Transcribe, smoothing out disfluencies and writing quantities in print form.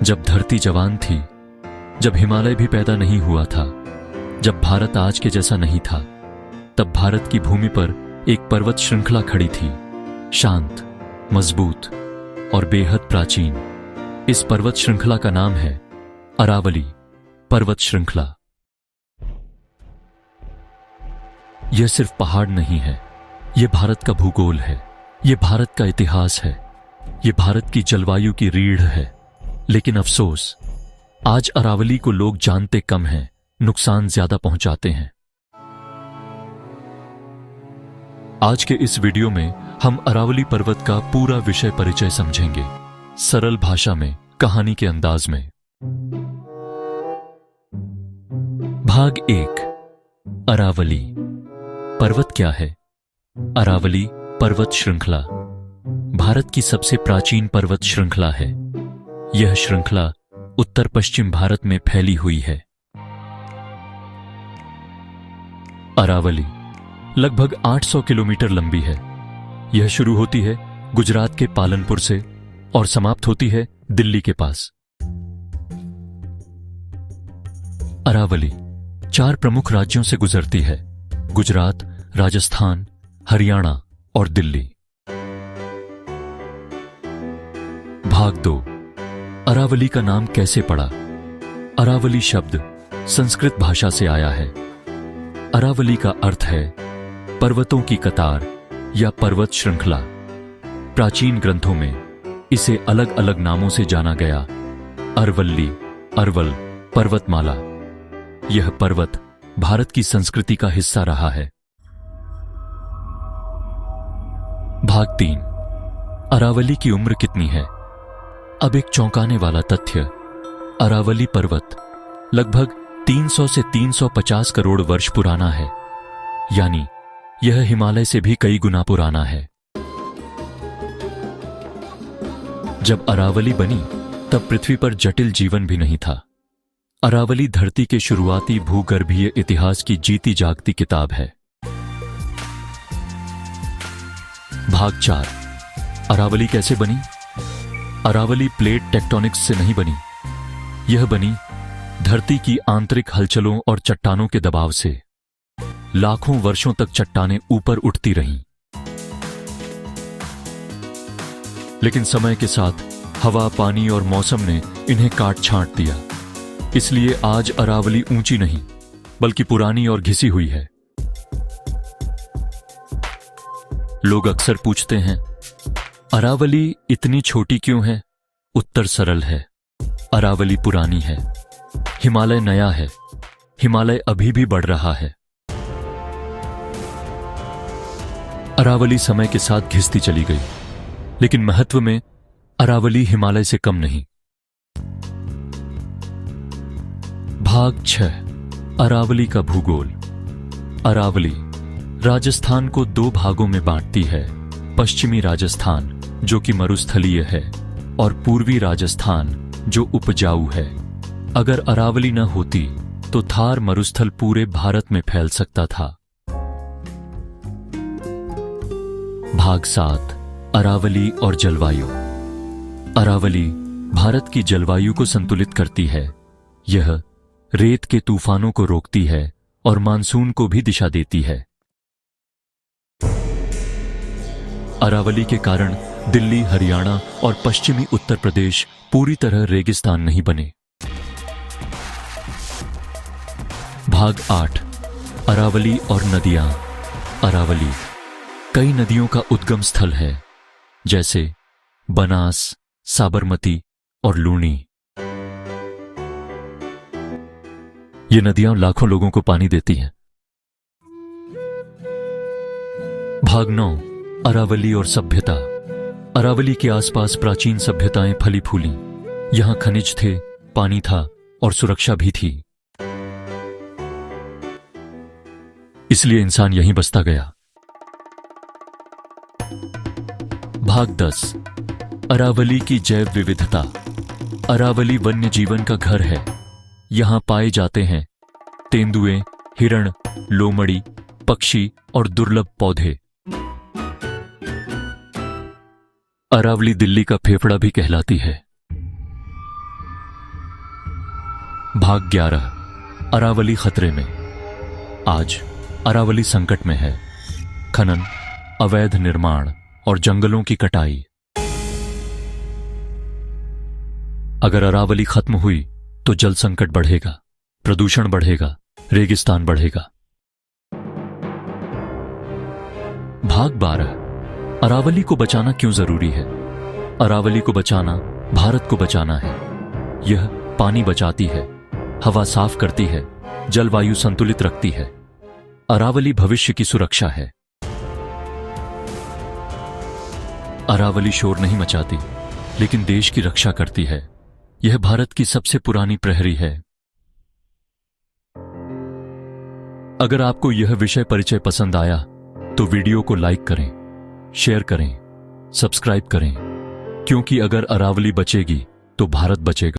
जब धरती जवान थी, जब हिमालय भी पैदा नहीं हुआ था, जब भारत आज के जैसा नहीं था, तब भारत की भूमि पर एक पर्वत श्रृंखला खड़ी थी, शांत, मजबूत और बेहद प्राचीन। इस पर्वत श्रृंखला का नाम है अरावली पर्वत श्रृंखला। यह सिर्फ पहाड़ नहीं है, यह भारत का भूगोल है, यह भारत का इतिहास है, यह भारत की जलवायु की रीढ़ है। लेकिन अफसोस, आज अरावली को लोग जानते कम हैं, नुकसान ज्यादा पहुंचाते हैं। आज के इस वीडियो में हम अरावली पर्वत का पूरा विषय परिचय समझेंगे, सरल भाषा में, कहानी के अंदाज में। भाग 1, अरावली पर्वत क्या है? अरावली पर्वत श्रृंखला भारत की सबसे प्राचीन पर्वत श्रृंखला है। यह श्रृंखला उत्तर पश्चिम भारत में फैली हुई है। अरावली लगभग 800 किलोमीटर लंबी है। यह शुरू होती है गुजरात के पालनपुर से और समाप्त होती है दिल्ली के पास। अरावली 4 प्रमुख राज्यों से गुजरती है: गुजरात, राजस्थान, हरियाणा और दिल्ली। भाग 2, अरावली का नाम कैसे पड़ा? अरावली शब्द संस्कृत भाषा से आया है। अरावली का अर्थ है पर्वतों की कतार या पर्वत श्रृंखला। प्राचीन ग्रंथों में इसे अलग अलग नामों से जाना गया: अरवल्ली, अरवल, पर्वतमाला। यह पर्वत भारत की संस्कृति का हिस्सा रहा है। भाग 3, अरावली की उम्र कितनी है? अब एक चौंकाने वाला तथ्य, अरावली पर्वत लगभग 300 से 350 करोड़ वर्ष पुराना है, यानी यह हिमालय से भी कई गुना पुराना है। जब अरावली बनी तब पृथ्वी पर जटिल जीवन भी नहीं था। अरावली धरती के शुरुआती भूगर्भीय इतिहास की जीती जागती किताब है। भाग 4, अरावली कैसे बनी? अरावली प्लेट टेक्टोनिक्स से नहीं बनी, यह बनी धरती की आंतरिक हलचलों और चट्टानों के दबाव से। लाखों वर्षों तक चट्टानें ऊपर उठती रहीं, लेकिन समय के साथ हवा, पानी और मौसम ने इन्हें काट छांट दिया। इसलिए आज अरावली ऊंची नहीं बल्कि पुरानी और घिसी हुई है। लोग अक्सर पूछते हैं, अरावली इतनी छोटी क्यों है? उत्तर सरल है, अरावली पुरानी है, हिमालय नया है, हिमालय अभी भी बढ़ रहा है। अरावली समय के साथ घिसती चली गई, लेकिन महत्व में अरावली हिमालय से कम नहीं। भाग 6, अरावली का भूगोल। अरावली राजस्थान को 2 भागों में बांटती है: पश्चिमी राजस्थान जो कि मरुस्थलीय है और पूर्वी राजस्थान जो उपजाऊ है। अगर अरावली न होती तो थार मरुस्थल पूरे भारत में फैल सकता था। भाग 7, अरावली और जलवायु। अरावली भारत की जलवायु को संतुलित करती है। यह रेत के तूफानों को रोकती है और मानसून को भी दिशा देती है। अरावली के कारण दिल्ली, हरियाणा और पश्चिमी उत्तर प्रदेश पूरी तरह रेगिस्तान नहीं बने। भाग 8, अरावली और नदियां। अरावली कई नदियों का उद्गम स्थल है, जैसे बनास, साबरमती और लूनी। ये नदियां लाखों लोगों को पानी देती हैं। भाग 9, अरावली और सभ्यता। अरावली के आसपास प्राचीन सभ्यताएं फली फूली। यहां खनिज थे, पानी था और सुरक्षा भी थी। इसलिए इंसान यहीं बसता गया। भाग 10, अरावली की जैव विविधता। अरावली वन्य जीवन का घर है। यहां पाए जाते हैं तेंदुए, हिरण, लोमड़ी, पक्षी और दुर्लभ पौधे। अरावली दिल्ली का फेफड़ा भी कहलाती है। भाग 11। अरावली खतरे में। आज अरावली संकट में है। खनन, अवैध निर्माण और जंगलों की कटाई। अगर अरावली खत्म हुई तो जल संकट बढ़ेगा, प्रदूषण बढ़ेगा, रेगिस्तान बढ़ेगा। भाग 12। अरावली को बचाना क्यों जरूरी है? अरावली को बचाना भारत को बचाना है। यह पानी बचाती है, हवा साफ करती है, जलवायु संतुलित रखती है। अरावली भविष्य की सुरक्षा है। अरावली शोर नहीं मचाती, लेकिन देश की रक्षा करती है। यह भारत की सबसे पुरानी प्रहरी है। अगर आपको यह विषय परिचय पसंद आया तो वीडियो को लाइक करें, शेयर करें, सब्सक्राइब करें, क्योंकि अगर अरावली बचेगी तो भारत बचेगा।